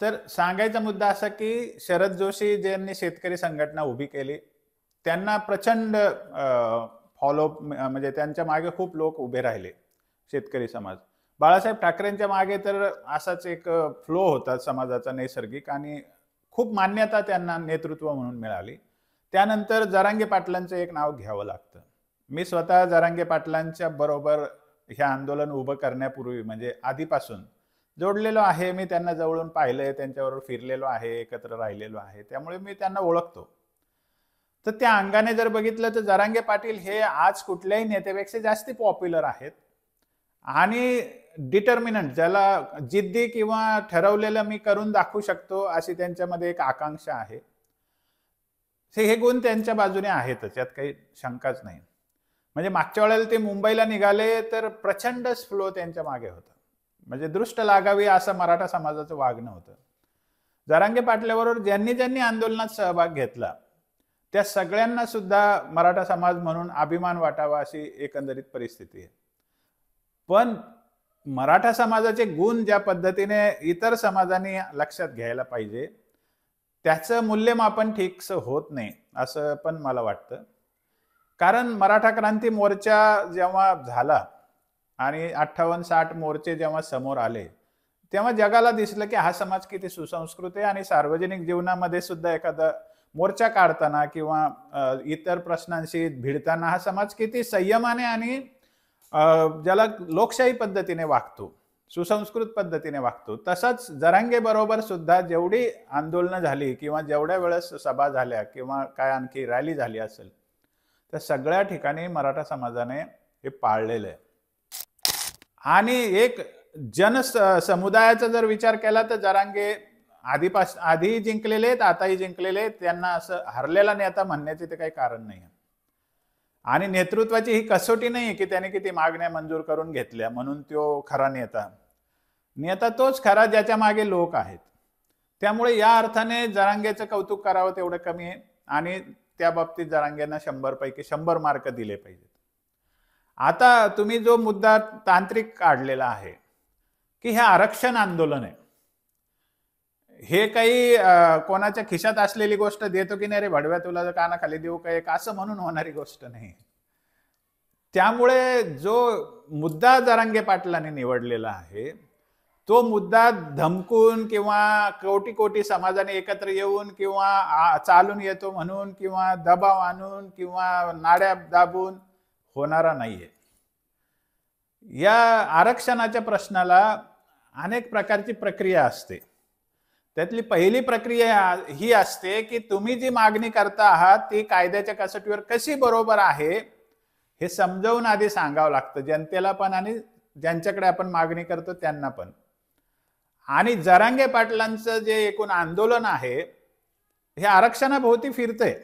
तर सांगायचा मुद्दा असा की शरद जोशी ज्यांनी शेतकरी संघटना उभी केली, त्यांना प्रचंड फॉलो म्हणजे त्यांच्या मागे खूप लोक उभे राहिले, शेतकरी समाज. बाळासाहेब ठाकरेंच्या मागे तर असाच एक फ्लो होता समाजाचा नैसर्गिक आणि खूप मान्यता त्यांना नेतृत्व म्हणून मिळाली. त्यानंतर जरांगे पाटलांचं एक नाव घ्यावं लागतं. मी स्वतः जरांगे पाटलांच्या बरोबर हे आंदोलन उभं करण्यापूर्वी म्हणजे आधीपासून जोडलेलो आहे. मी त्यांना जवळून पाहिलंय, त्यांच्याबरोबर फिरलेलो आहे, एकत्र राहिलेलो आहे. त्यामुळे मी त्यांना ओळखतो. तर त्या अंगाने जर बघितलं तर जरांगे पाटील हे आज कुठल्याही नेत्यापेक्षा जास्त पॉप्युलर आहेत आणि डिटर्मिनंट, ज्याला जिद्दी किंवा ठरवलेलं मी करून दाखवू शकतो अशी त्यांच्यामध्ये एक आकांक्षा आहे. हे गुण त्यांच्या बाजूने आहेतच, यात काही शंकाच नाही. म्हणजे मागच्या वेळेला ते मुंबईला निघाले तर प्रचंड फ्लो त्यांच्या मागे होता. म्हणजे दृष्ट लागावी असं मराठा समाजाचं वागणं होतं. जरांगे पाटलाबरोबर ज्यांनी ज्यांनी आंदोलनात सहभाग घेतला त्या सगळ्यांना सुद्धा मराठा समाज म्हणून अभिमान वाटावा अशी एकंदरीत परिस्थिती आहे. पण मराठा समाजाचे गुण ज्या पद्धतीने इतर समाजांनी लक्षात घ्यायला पाहिजे त्याचं मूल्यमापन ठीकसं होत नाही असं पण मला वाटतं. कारण मराठा क्रांती मोर्चा जेव्हा झाला आणि 58-60 मोर्चे जेव्हा समोर आले तेव्हा जगाला दिसलं की हा समाज किती सुसंस्कृत आहे आणि सार्वजनिक जीवनामध्ये सुद्धा एखादा मोर्चा काढताना किंवा इतर प्रश्नांशी भिडताना हा समाज किती संयमाने आणि ज्याला लोकशाही पद्धतीने वागतो, सुसंस्कृत पद्धतीने वागतो. तसंच जरांगे बरोबर सुद्धा जेवढी आंदोलनं झाली किंवा जेवढ्या वेळेस सभा झाल्या किंवा काय आणखी रॅली झाली असेल त्या सगळ्या ठिकाणी मराठा समाजाने हे पाळलेलं आहे. आणि एक समुदायाचा जर विचार केला तर जरांगे आधी जिंकलेले आहेत, आताही जिंकलेले आहेत. त्यांना असं हरलेला नेता म्हणण्याचे ते काही कारण नाही. आणि नेतृत्वाची ही कसोटी नाही की त्याने किती मागण्या मंजूर करून घेतल्या म्हणून तो खरा नेता तोच खरा ज्याच्या मागे लोक आहेत. त्यामुळे या अर्थाने जरांगेचं कौतुक करावं तेवढं कमी आहे आणि त्या बाबतीत जरांगेंना 100 पैकी 100 मार्क दिले पाहिजेत. आता तुम्ही जो मुद्दा तांत्रिक काढलेला आहे की हे आरक्षण आंदोलन आहे, हे काही कोणाच्या खिशात असलेली गोष्ट देतो की नाही रे भडव्या तुला कानाखाली देऊ का एक असं म्हणून होणारी गोष्ट नाही. त्यामुळे जो मुद्दा जरांगे पाटलांनी निवडलेला आहे तो मुद्दा धमकून किंवा कोटी कोटी समाजाने एकत्र येऊन किंवा चालून येतो म्हणून किंवा दबाव आणून किंवा नाड्या दाबून होणारा नाहीये. या आरक्षणाच्या प्रश्नाला अनेक प्रकारची प्रक्रिया असते. त्यातली पहिली प्रक्रिया ही असते की तुम्ही जी मागणी करता आहात ती कायद्याच्या कसोटीवर कशी बरोबर आहे हे समजावून आधी सांगावं लागतं जनतेला पण आणि ज्यांच्याकडे आपण मागणी करतो त्यांना पण. आणि जरांगे पाटलांचं जे एकूण आंदोलन आहे हे आरक्षणाभोवती फिरतंय.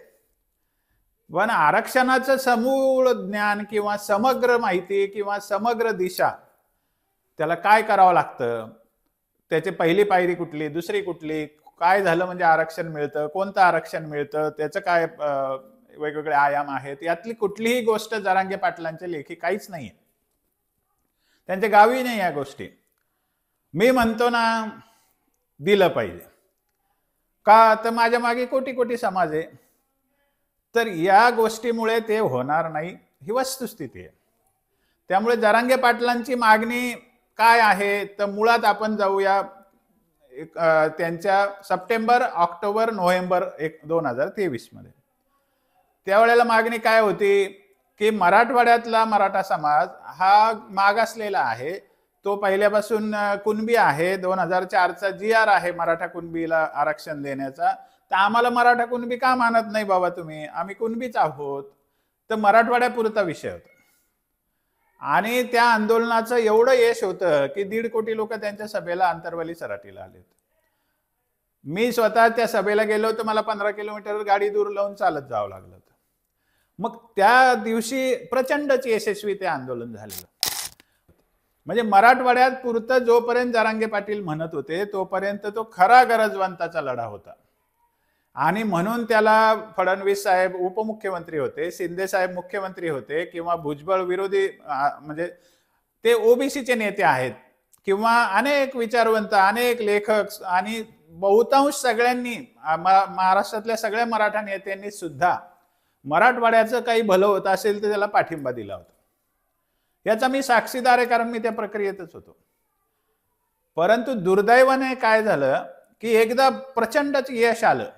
पण आरक्षणाचं समूळ ज्ञान किंवा समग्र माहिती किंवा समग्र दिशा त्याला काय करावं लागतं, त्याची पहिली पायरी कुठली, दुसरी कुठली, काय झालं म्हणजे आरक्षण मिळतं, कोणतं आरक्षण मिळतं, त्याचं काय वेगवेगळे आयाम आहेत, यातली कुठलीही गोष्ट जरांगे पाटलांच्या लेखी काहीच नाहीये. त्यांच्या गावी नाही या गोष्टी. मी म्हणतो ना दिलं पाहिजे का तर माझ्या मागे कोटी कोटी समाज आहे. तर या गोष्टीमुळे ते होणार नाही ही वस्तुस्थिती आहे. त्यामुळे जरांगे पाटलांची मागणी काय आहे तर मुळात आपण जाऊया त्यांच्या सप्टेंबर, ऑक्टोबर, नोव्हेंबर 2023 मध्ये. त्यावेळेला मागणी काय होती की मराठवाड्यातला मराठा समाज हा मागासलेला आहे, तो पहिल्यापासून कुणबी आहे. 2004चा GR आहे मराठा कुणबीला आरक्षण देण्याचा. तर आम्हाला मराठा कुणबी का मानत नाही बाबा तुम्ही, आम्ही कुणबीच आहोत. तर मराठवाड्यापुरता विषय होता आणि त्या आंदोलनाचं एवढं यश होतं की 1.5 कोटी लोक त्यांच्या सभेला आंतरवाली सराटीला आले. मी स्वतः त्या सभेला गेलो तर मला 15 किलोमीटर गाडी दूर लावून चालत जावं लागलं. मग त्या दिवशी प्रचंडच यशस्वी ते आंदोलन झालेलं. म्हणजे मराठवाड्यात पुरतं जोपर्यंत जरांगे पाटील म्हणत होते तोपर्यंत तो खरा गरजवंताचा लढा होता. आणि म्हणून त्याला फडणवीस साहेब उपमुख्यमंत्री होते, शिंदे साहेब मुख्यमंत्री होते किंवा भुजबळ विरोधी म्हणजे ते ओबीसीचे नेते आहेत किंवा अनेक विचारवंत, अनेक लेखक आणि बहुतांश सगळ्यांनी महाराष्ट्रातल्या सगळ्या मराठा नेत्यांनी सुद्धा मराठवाड्याचं काही भलं होत असेल तर त्याला पाठिंबा दिला होता. याचा मी साक्षीदार आहे, कारण मी त्या प्रक्रियेतच होतो. परंतु दुर्दैवाने काय झालं की एकदा प्रचंडच यश आलं,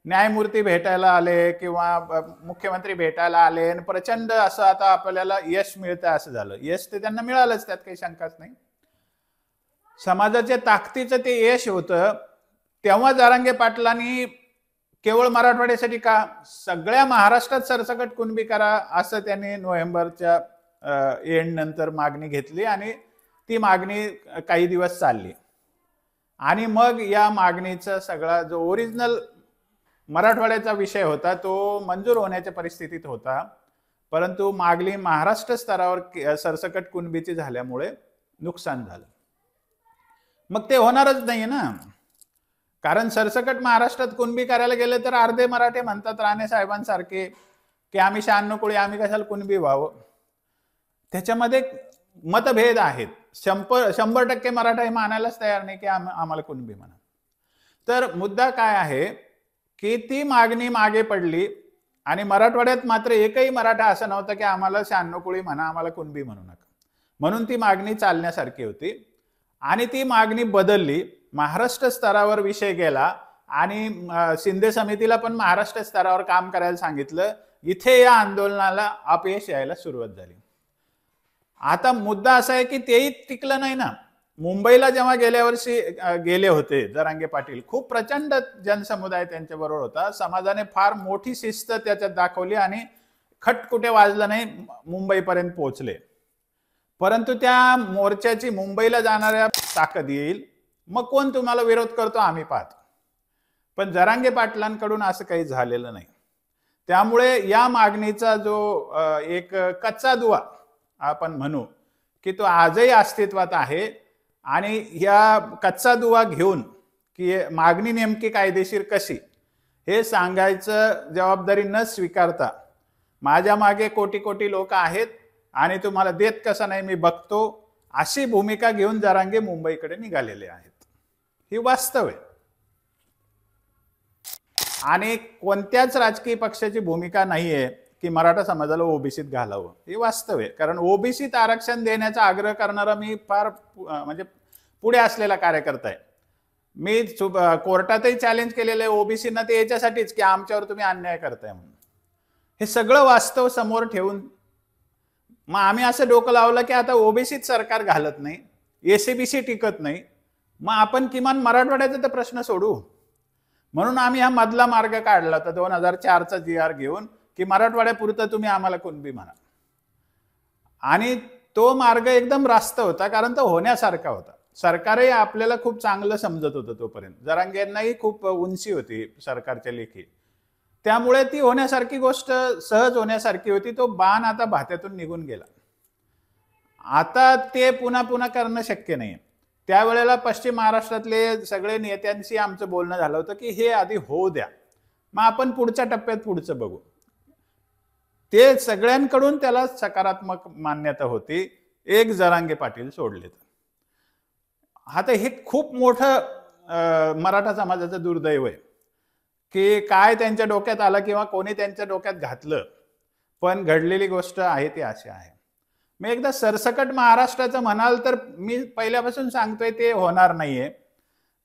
न्यायमूर्ती भेटायला आले किंवा मुख्यमंत्री भेटायला आले आणि प्रचंड असं आता आपल्याला यश मिळतं असं झालं. यश ते त्यांना मिळालंच, त्यात काही शंकाच नाही. समाजाच्या ताकदीचं ते यश होतं. तेव्हा जरांगे पाटलांनी केवळ मराठवाड्यासाठी का, सगळ्या महाराष्ट्रात सरसकट कुणबी करा असं त्यांनी नोव्हेंबरच्या एंड नंतर मागणी घेतली आणि ती मागणी काही दिवस चालली. आणि मग या मागणीचा सगळा जो ओरिजिनल मराठवाड्याचा विषय होता तो मंजूर होण्याच्या परिस्थितीत होता. परंतु मागणी महाराष्ट्र स्तरावर सरसकट कुणबीची झाल्यामुळे नुकसान झालं. मग ते होणारच नाही ना, कारण सरसकट महाराष्ट्रात कुणबी करायला गेले तर अर्धे मराठे म्हणतात राणे साहेबांसारखे की आम्ही 96 कोळी, आम्ही कशाला कुणबी व्हावं. त्याच्यामध्ये मतभेद आहेत. 100% मराठा हे मानायलाच तयार नाही की आम्हाला कुणबी म्हणा. तर मुद्दा काय आहे की ती मागणी मागे पडली आणि मराठवाड्यात मात्र एकही मराठा असं नव्हतं की आम्हाला 96 कोळी म्हणा, आम्हाला कुणबी म्हणू नका. म्हणून ती मागणी चालण्यासारखी होती आणि ती मागणी बदलली. महाराष्ट्र स्तरावर विषय गेला आणि शिंदे समितीला पण महाराष्ट्र स्तरावर काम करायला सांगितलं. इथे या आंदोलनाला अपयश यायला सुरुवात झाली. आता मुद्दा असा आहे की तेही टिकलं नाही ना. मुंबईला जेव्हा गेल्या वर्षी गेले होते जरांगे पाटील, खूप प्रचंड जनसमुदाय त्यांच्या बरोबर होता. समाजाने फार मोठी शिस्त त्याच्यात दाखवली आणि खट कुठे वाजलं नाही, मुंबईपर्यंत पोहोचले. परंतु त्या मोर्चाची मुंबईला जाणाऱ्या ताकद येईल, मग कोण तुम्हाला विरोध करतो आम्ही पाहतो. पण जरांगे पाटलांकडून असं काही झालेलं नाही. त्यामुळे या मागणीचा जो एक कच्चा दुवा आपण म्हणू की तो आजही अस्तित्वात आहे आणि या कच्चा दुवा घेऊन की मागणी नेमकी कायदेशीर कशी हे सांगायचं जबाबदारी न स्वीकारता माझ्या मागे कोटी कोटी लोक आहेत आणि तुम्हाला देत कसा नाही मी बघतो, अशी भूमिका घेऊन जरांगे मुंबईकडे निघालेले आहेत. ही वास्तव आहे आणि कोणत्याच राजकीय पक्षाची भूमिका नाहीये की मराठा समाजाला ओबीसीत घालावं. हे वास्तव आहे. कारण ओबीसीत आरक्षण देण्याचा आग्रह करणारा मी फार म्हणजे पुढे असलेला कार्यकर्ता आहे. मी कोर्टातही चॅलेंज केलेलं आहे ओबीसीना ते याच्यासाठीच की आमच्यावर तुम्ही अन्याय करताय म्हणून. हे सगळं वास्तव समोर ठेवून मग आम्ही असं डोकं लावलं की आता ओबीसीत सरकार घालत नाही, एसीबीसी टिकत नाही, मग आपण किमान मराठवाड्याचा तर प्रश्न सोडू. म्हणून आम्ही हा मधला मार्ग काढला होता 2004चा GR घेऊन की मराठवाड्यापुरतं तुम्ही आम्हाला कुणबी म्हणा. आणि तो मार्ग एकदम रास्त होता, कारण तो होण्यासारखा होता. सरकारही आपल्याला खूप चांगलं समजत होतं तोपर्यंत. जरांगेंनाही खूप उंची होती सरकारच्या लेखी. त्यामुळे ती होण्यासारखी गोष्ट सहज होण्यासारखी होती. तो बाण आता भात्यातून निघून गेला. आता ते पुन्हा पुन्हा करणं शक्य नाही. त्यावेळेला पश्चिम महाराष्ट्रातले सगळे नेत्यांशी आमचं बोलणं झालं होतं की हे आधी होऊ द्या, मग आपण पुढच्या टप्प्यात पुढचं बघू. ते सगळ्यांकडून त्याला सकारात्मक मान्यता होती, एक जरांगे पाटील सोडले. आता हे खूप मोठं मराठा समाजाचं दुर्दैव आहे की काय त्यांच्या डोक्यात आलं किंवा कोणी त्यांच्या डोक्यात घातलं, पण घडलेली गोष्ट आहे ती अशी आहे. मी एकदा सरसकट महाराष्ट्राचं म्हणाल तर मी पहिल्यापासून सांगतोय ते होणार नाहीये.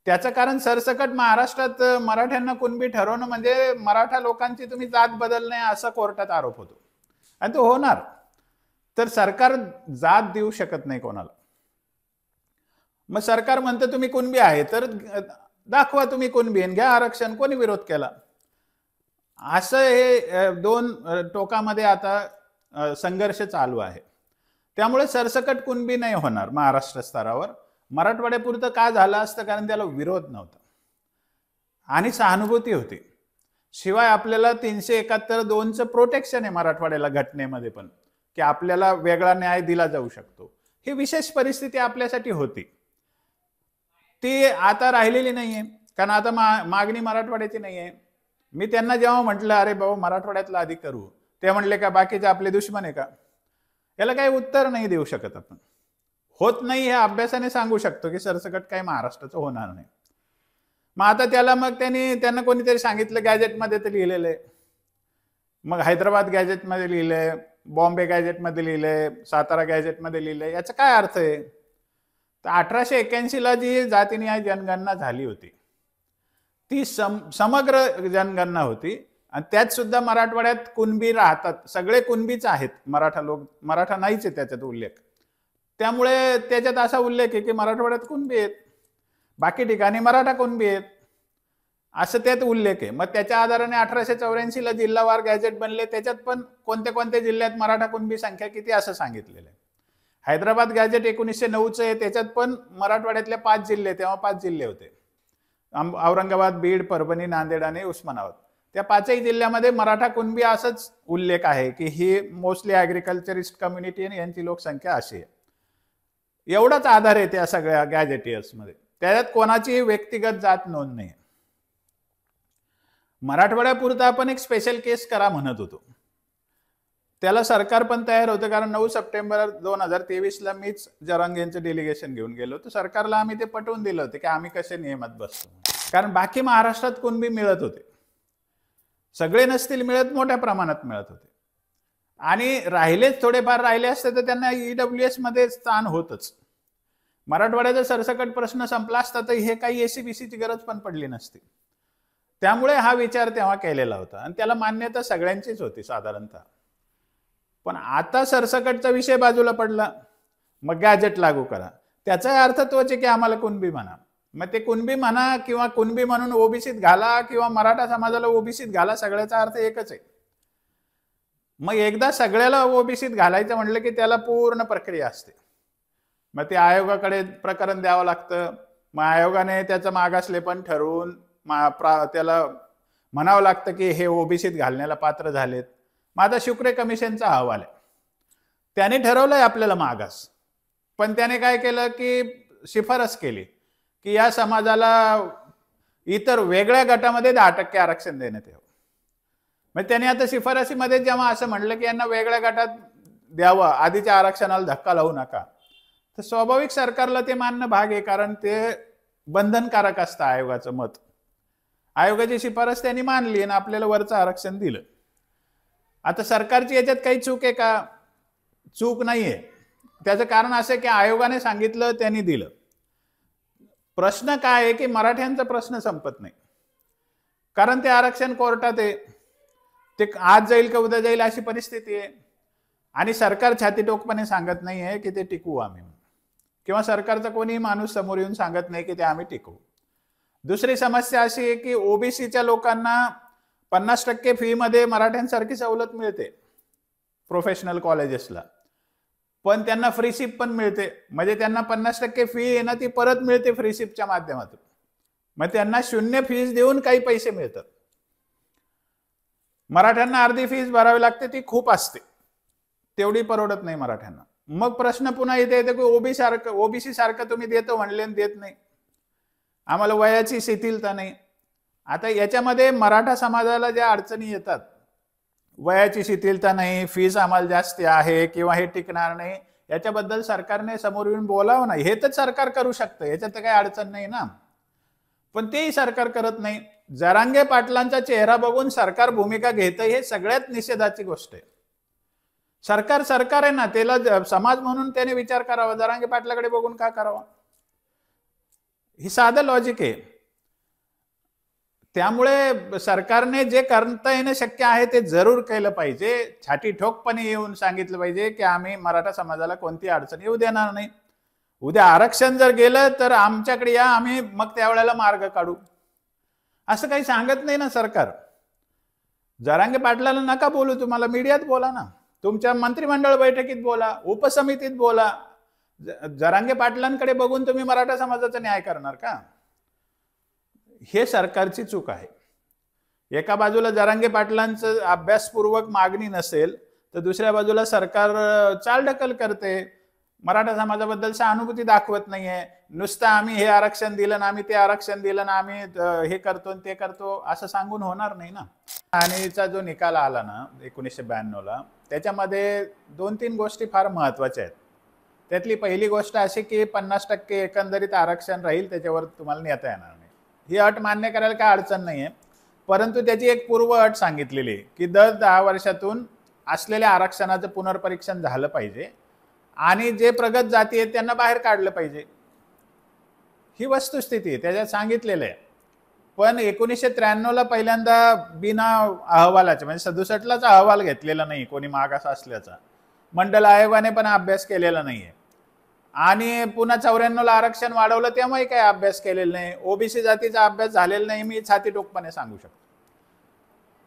त्याचं कारण सरसकट महाराष्ट्रात मराठ्यांना कुणबी ठरवणं म्हणजे मराठा लोकांची तुम्ही जात बदलणे असा कोर्टात आरोप होतो आणि तो होणार. तर सरकार जात देऊ शकत नाही कोणाला. मग सरकार म्हणतं तुम्ही कुणबी आहे तर दाखवा तुम्ही कुणबी घ्या आरक्षण, कोणी विरोध केला. असं हे दोन टोकामध्ये आता संघर्ष चालू आहे. त्यामुळे सरसकट कुणबी नाही होणार महाराष्ट्र स्तरावर. मराठवाड्यापुरतं का झालं असतं, कारण त्याला विरोध नव्हता आणि सहानुभूती होती. शिवाय आपल्याला 371(2)चं प्रोटेक्शन आहे मराठवाड्याला घटनेमध्ये पण, की आपल्याला वेगळा न्याय दिला जाऊ शकतो. ही विशेष परिस्थिती आपल्यासाठी होती, ती आता राहिलेली नाहीये. कारण आता मागणी मराठवाड्याची नाहीये. मी त्यांना जेव्हा म्हटलं अरे बाबा मराठवाड्यातला आधी करू, ते म्हणले का बाकीचे आपले दुश्मन आहे का? याला काही उत्तर नाही देऊ शकत आपण. होत नाही हे अभ्यासाने सांगू शकतो की सरसकट काही महाराष्ट्राचं होणार नाही. मग आता त्याला मग त्यांना कोणीतरी सांगितलं गॅजेटमध्ये ते लिहिलेलं आहे. मग हैदराबाद गॅजेटमध्ये लिहिलंय, बॉम्बे गॅजेटमध्ये लिहिलंय, सातारा गॅजेटमध्ये लिहिलंय. याचा काय अर्थ आहे? तर 1881ला जी जातीनिहाय जनगणना झाली होती ती समग्र जनगणना होती आणि त्यात सुद्धा मराठवाड्यात कुणबी राहतात, सगळे कुणबीच आहेत, मराठा लोक, मराठा नाहीच आहे त्याच्यात उल्लेख. त्यामुळे त्याच्यात असा उल्लेख आहे की मराठवाड्यात कुणबी आहेत, बाकी ठिकाणी मराठा कुणबी आहेत, असं त्यात उल्लेख आहे. मग त्याच्या आधाराने 1884ला जिल्हावार गॅजेट बनले, त्याच्यात पण कोणत्या कोणत्या जिल्ह्यात मराठा कुणबी संख्या किती असं सांगितलेलं आहे. हैदराबाद गॅजेट 1909चं आहे, त्याच्यात पण मराठवाड्यातले 5 जिल्हे, तेव्हा 5 जिल्हे होते, औरंगाबाद, बीड, परभणी, नांदेड आणि उस्मानाबाद. त्या 5ही जिल्ह्यामध्ये मराठा कुणबी असंच उल्लेख आहे की ही मोस्टली ॲग्रिकल्चरिस्ट कम्युनिटी आणि यांची लोकसंख्या अशी आहे. एवढाच आधार आहे त्या सगळ्या गॅजेटियर्समध्ये, त्याच्यात कोणाची व्यक्तिगत जात नोंद नाही. मराठवाड्यापुरता आपण एक स्पेशल केस करा म्हणत होतो, त्याला सरकार पण तयार होतं, कारण 9 सप्टेंबर 2023ला मीच जरांगे यांचं डेलिगेशन घेऊन गेलो होतो. सरकारला आम्ही ते पटवून दिलं होतं की आम्ही कसे नियमात बसतो, कारण बाकी महाराष्ट्रात कुणबी मिळत होते, सगळे नसतील मिळत, मोठ्या प्रमाणात मिळत होते. आणि राहिलेच थोडेफार राहिले असते तर त्यांना EWS मध्ये स्थान होतच. मराठवाड्याचा सरसकट प्रश्न संपला असता तर हे काही SCBCची गरज पण पडली नसती. त्यामुळे हा विचार तेव्हा केलेला होता आणि त्याला मान्यता सगळ्यांचीच होती साधारणतः. पण आता सरसकटचा विषय बाजूला पडला, मग गॅजेट लागू करा. त्याचा अर्थ तोच आहे की आम्हाला कुणबी म्हणा. मग ते कुणबी म्हणा किंवा कुणबी म्हणून ओबीसीत घाला किंवा मराठा समाजाला ओबीसीत घाला, सगळ्याचा अर्थ एकच आहे. मग एकदा सगळ्याला ओबीसीत घालायचं म्हटलं की त्याला पूर्ण प्रक्रिया असते. मग ते आयोगाकडे प्रकरण द्यावं लागतं, मग आयोगाने त्याचं मागासलेपण ठरवून त्याला म्हणावं लागतं की हे ओबीसीत घालण्याला पात्र झालेत. मग आता शुक्रे कमिशनचा अहवाल आहे, त्याने ठरवलंय आपल्याला मागास, पण त्याने काय केलं की शिफारस केली की या समाजाला इतर वेगळ्या गटामध्ये 10% आरक्षण देण्यात यावं. मग त्याने आता शिफारसीमध्ये जेव्हा असं म्हणलं की यांना वेगळ्या गटात द्यावं, आधीच्या आरक्षणाला धक्का लावू नका, तर स्वाभाविक सरकारला ते मानणं भाग आहे, कारण ते बंधनकारक असतं आयोगाचं मत. आयोगाची शिफारस त्यांनी मानली आणि आपल्याला वरचं आरक्षण दिलं. आता सरकारची याच्यात काही चूक आहे का? चूक नाहीये. त्याचं कारण असं की आयोगाने सांगितलं, त्यांनी दिलं. प्रश्न काय आहे की मराठ्यांचा प्रश्न संपत नाही, कारण ते आरक्षण कोर्टात आहे, ते आज जाईल का उद्या जाईल अशी परिस्थिती आहे. आणि सरकार छातीटोकपणे सांगत नाही आहे की ते टिकवू आम्ही, किंवा सरकारचा कोणीही माणूस समोर येऊन सांगत नाही की ते आम्ही टिकवू. दुसरी समस्या अशी आहे की ओबीसीच्या लोकांना 50% फी मध्ये मराठ्यांसारखी सवलत मिळते प्रोफेशनल कॉलेजेसला, पण त्यांना फ्रीशिप पण मिळते. म्हणजे त्यांना 50% फी आहे ना ती परत मिळते फ्रीशिपच्या माध्यमातून. मग त्यांना 0 फीस देऊन काही पैसे मिळतात. मराठ्यांना अर्धी फीस भरावी लागते, ती खूप असते, तेवढी परवडत नाही मराठ्यांना. मग प्रश्न पुन्हा येते की ओबीसी सारखं तुम्ही देतो म्हणले देत नाही, आम्हाला वयाची शिथिलता नाही. आता याच्यामध्ये मराठा समाजाला ज्या अडचणी येतात, वयाची शिथिलता नाही, फीस आम्हाला जास्त आहे किंवा हे टिकणार नाही, याच्याबद्दल सरकारने समोर येऊन बोलावं नाही. हे तर सरकार करू शकतं, याच्यात काही अडचण नाही ना, पण तेही सरकार करत नाही. जरांगे पाटलांचा चेहरा बघून सरकार भूमिका घेतं, हे सगळ्यात निषेधाची गोष्ट आहे. सरकार आहे ना, त्याला समाज म्हणून त्याने विचार करावा, जरांगे पाटलाकडे बघून का करावा? ही साधं लॉजिक आहे. त्यामुळे सरकारने जे करता येणं शक्य आहे ते जरूर केलं पाहिजे. छाती ठोकपणे येऊन सांगितलं पाहिजे की आम्ही मराठा समाजाला कोणती अडचण येऊ देणार नाही. उद्या आरक्षण जर गेलं तर आमच्याकडे या, आम्ही मग त्यावेळेला मार्ग काढू. असं काही सांगत नाही ना सरकार. जरांगे पाटलाला नका बोलू, तुम्हाला मीडियात बोला ना, तुमच्या मंत्रिमंडळ बैठकीत बोला, उपसमितीत बोला. जरांगे पाटलांकडे बघून तुम्ही मराठा समाजाचा न्याय करणार का? हे सरकारची चूक आहे. एका बाजूला जरांगे पाटलांचं अभ्यासपूर्वक मागणी नसेल तर दुसऱ्या बाजूला सरकार चालढकल करते, मराठा समाजाबद्दल सहानुभूती दाखवत नाहीये. नुसतं आम्ही हे आरक्षण दिलं ना, आम्ही ते आरक्षण दिलं ना, आम्ही हे करतो ते करतो असं सांगून होणार नाही ना. आणिचा जो निकाल आला ना 1992ला, त्याच्यामध्ये 2-3 गोष्टी फार महत्वाच्या आहेत. त्यातली पहिली गोष्ट अशी की 50% एकंदरीत आरक्षण राहील, त्याच्यावर तुम्हाला नेता येणार नाही. ही अट मान्य करायला काय अडचण नाहीये, परंतु त्याची एक पूर्व अट सांगितलेली आहे की दर 10 वर्षातून असलेल्या आरक्षणाचं पुनर्परीक्षण झालं पाहिजे आणि जे प्रगत जाती आहेत त्यांना बाहेर काढलं पाहिजे. ही वस्तुस्थिती आहे, त्याच्यात सांगितलेलं आहे. पण 1993ला पहिल्यांदा बिना अहवालाचे म्हणजे 67लाच अहवाल घेतलेला नाही कोणी मागास असल्याचा, मंडल आयोगाने पण अभ्यास केलेला नाहीये. आणि पुन्हा 94ला आरक्षण वाढवलं तेव्हाही काही अभ्यास केलेला नाही. ओबीसी जातीचा अभ्यास झालेला नाही, मी छातीटोकपणे सांगू शकतो.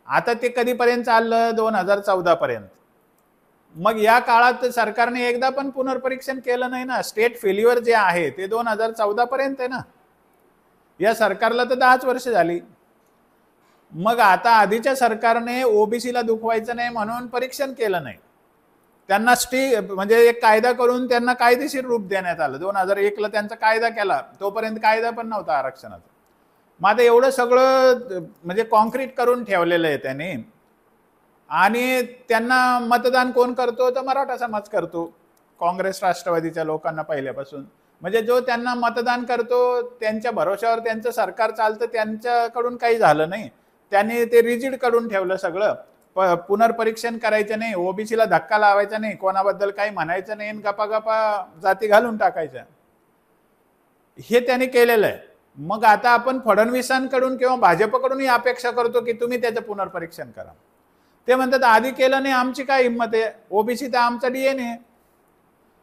आता ते कधीपर्यंत चाललं? 2014 पर्यंत. मग या काळात सरकारने एकदा पण पुनर्परीक्षण केलं नाही ना. स्टेट फेल्युअर जे आहे ते 2014 पर्यंत आहे ना. या सरकारला तर 10च वर्ष झाली. मग आता आधीच्या सरकारने ओबीसीला दुखवायचं नाही म्हणून परीक्षण केलं नाही, त्यांना म्हणजे एक कायदा करून त्यांना कायदेशीर रूप देण्यात आलं. 2001ला त्यांचा कायदा केला, तोपर्यंत कायदा पण नव्हता आरक्षणाचा. मग आता एवढं सगळं म्हणजे कॉन्क्रीट करून ठेवलेलं आहे त्याने. आणि त्यांना मतदान कोण करतो? तर मराठा समाज करतो, काँग्रेस राष्ट्रवादीच्या लोकांना पहिल्यापासून. म्हणजे जो त्यांना मतदान करतो त्यांच्या भरोशावर त्यांचं सरकार चालतं, त्यांच्याकडून काही झालं नाही. त्यांनी ते रिजिड करून ठेवलं सगळं. पुनर्परीक्षण करायचं नाही, ओबीसीला धक्का लावायचा नाही, कोणाबद्दल काही म्हणायचं नाही, गपागपा जाती घालून टाकायच्या, हे त्यांनी केलेलं आहे. मग आता आपण फडणवीसांकडून किंवा भाजपकडून ही अपेक्षा करतो की तुम्ही त्याचं पुनर्परीक्षण करा. ते म्हणतात आधी केलं नाही, आमची काय हिंमत आहे? ओबीसी तर आमचा डीएनए आहे,